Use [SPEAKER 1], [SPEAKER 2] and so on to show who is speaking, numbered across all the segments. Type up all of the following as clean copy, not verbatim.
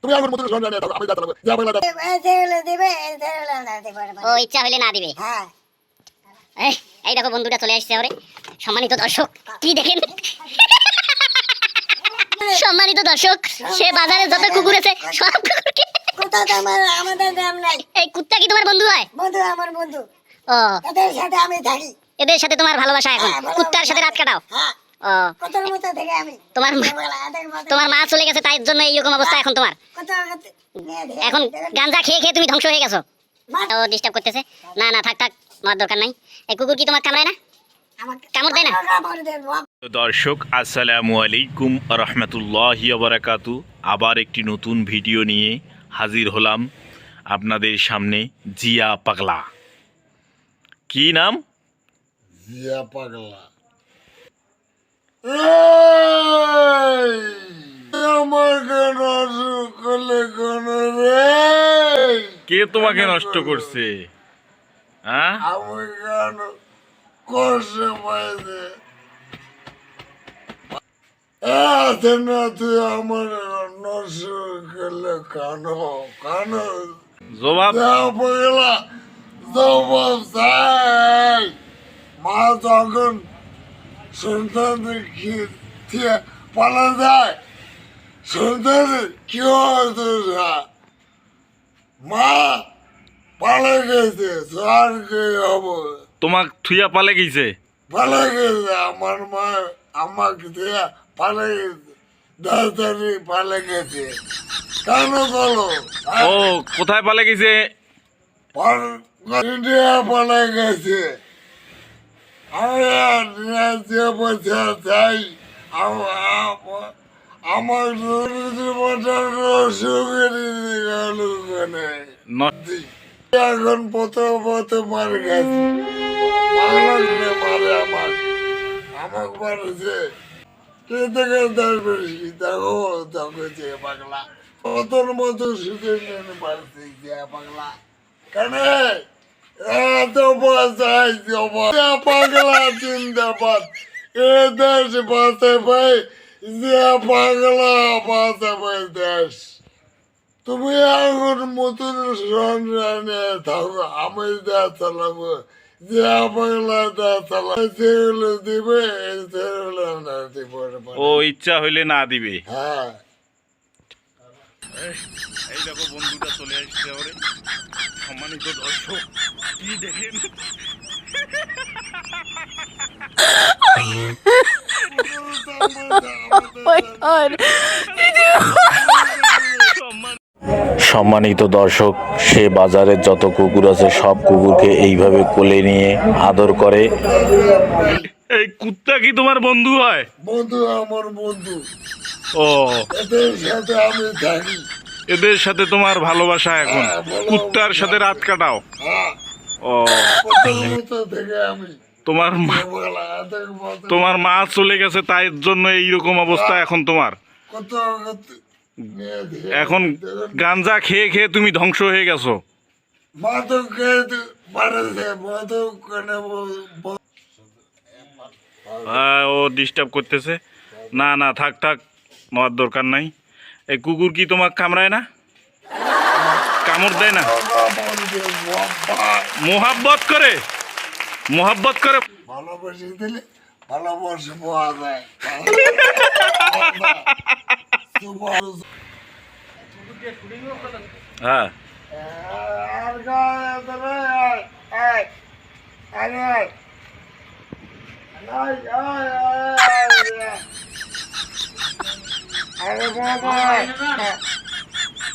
[SPEAKER 1] তুমি আমার মতো শুনে না আমি দাঁড়াবো যা বাংলা
[SPEAKER 2] দিবে ও ইচ্ছা হলে না দিবে। হ্যাঁ এই দেখো বন্ধুটা চলে আসছে ওরে। সম্মানিত দর্শক কি দেখেন, সম্মানিত দর্শক সে বাজারে যত কুকুর আছে সব কুকুরকে
[SPEAKER 3] কুত্তা তো আমাদের নাম নাই।
[SPEAKER 2] এই কুত্তা কি তোমার বন্ধু হয়?
[SPEAKER 3] বন্ধু আমার বন্ধু,
[SPEAKER 2] ও
[SPEAKER 3] এদের সাথে আমি থাকি।
[SPEAKER 2] এদের সাথে তোমার ভালোবাসা এখন, কুত্তার সাথে রাত কাটাও।
[SPEAKER 3] হ্যাঁ
[SPEAKER 2] ও
[SPEAKER 3] কতর মতো থেকে আমি
[SPEAKER 2] তোমার মা চলে গেছে তাই জন্য এইরকম অবস্থা এখন তোমার। এখন গাঞ্জা খেয়ে খেয়ে তুমি ধ্বংস হয়ে গেছো। ও ডিস্টার্ব করতেছে। না না থাক থাক, আমার দরকার নাই। এই কুকুর কি তোমার কামড়ায় না? কামড় দেয় না?
[SPEAKER 4] দর্শক আসসালামু আলাইকুম রহমতুল্লাহি ওয়া বারাকাতু। আবার একটি নতুন ভিডিও নিয়ে হাজির হলাম আপনাদের সামনে। জিয়া পাগলা, কি নাম?
[SPEAKER 1] জিয়া পাগলা। আমার কেন করলে কোন রে?
[SPEAKER 4] কে তোমাকে নষ্ট করছে? হ্যাঁ
[SPEAKER 1] আমি কেন কষ্ট পাইছে? না তুই আমার নষ্ট করলে কানো কানো
[SPEAKER 4] জবাব
[SPEAKER 1] পাগলা জবাব চাই। মা তখন সন্তানদের খেয়ে পালা যায়, সন্তানের কি হতো? মা পালা গেছে, আর কে হবো?
[SPEAKER 4] তোমাক থুইয়া পালে গেছে?
[SPEAKER 1] পালা গেছে আমার মা, আমাকে দিয়ে পালা গেছে, দাদারি পালা গেছে। কেন বলো?
[SPEAKER 4] ও কোথায় পালে গেছে?
[SPEAKER 1] ইন্ডিয়া পালা গেছে। চাই আমার এখন প্রথম মারে গেছে, মারে আমাকে মারেছে। পাগলা প্রথম মতো সুযোগ পারছে পাগলা কেন এত বাসাই পাগলা জিন্দাবাদ। এ দেশ বাঁচে ভাই, যে পাগলা বাঁচে ভাই দেশ। তুমি এখন মতন সংগ্রামে থাকো, আমি দেশ চালাবো। যে পাগলা দেশ চালাবো, সেগুলো দিবে, সেগুলো না দিবে।
[SPEAKER 4] ও ইচ্ছা হইলে না দিবে।
[SPEAKER 1] হ্যাঁ
[SPEAKER 4] এই দেখো বন্ধুটা চলে আসছে ওরে। সম্মানিত দর্শক কি দেখেন, সম্মানিত দর্শক সে বাজারের যত কুকুর আছে সব কুকুরকে এইভাবে কোলে নিয়ে আদর করে। এই কুত্তা কি তোমার বন্ধু হয়?
[SPEAKER 1] বন্ধু আমার বন্ধু,
[SPEAKER 4] ও
[SPEAKER 1] এদের সাথে আমি থাকি।
[SPEAKER 4] এদের সাথে তোমার ভালোবাসা এখন, কুত্তার সাথে রাত কাটাও। ও
[SPEAKER 1] থেকে আমি
[SPEAKER 4] তোমার মা চলে গেছে তাই জন্য এইরকম অবস্থা এখন তোমার। এখন গাঞ্জা খেয়ে খেয়ে তুমি ধ্বংস হয়ে গেছো। ও ডিস্টার্ব করতেছে। না না থাক থাক, নেওয়ার দরকার নাই। এই কুকুর কি তোমাকে কামড়ায় না? কামড় দেয় না? মোহাব্বত করে, মোহাব্বত করে।
[SPEAKER 1] ভালোবাসি দিলে ভালোবাসা পাওয়া যায়।
[SPEAKER 4] হ্যাঁ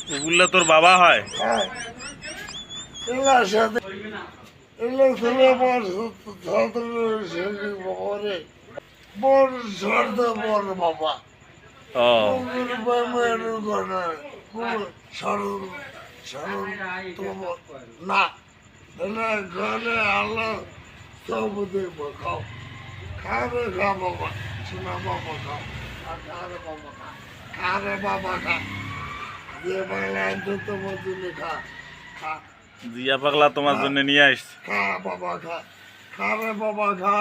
[SPEAKER 4] কুকুরলা তোর বাবা হয়?
[SPEAKER 1] বাবা না ঘরে আল্লাহ সব দেখবো। খাও খাবে খা বাবা, শোনা বাবা খাও, খারে বাবা খা, খারে বাবা খা। যে বাংলা অন্তত মধ্যে খা খা।
[SPEAKER 4] জিয়া পাগলা তোমার জন্য নিয়ে আসছে।
[SPEAKER 1] খা বাবা খা, খারে বাবা খা।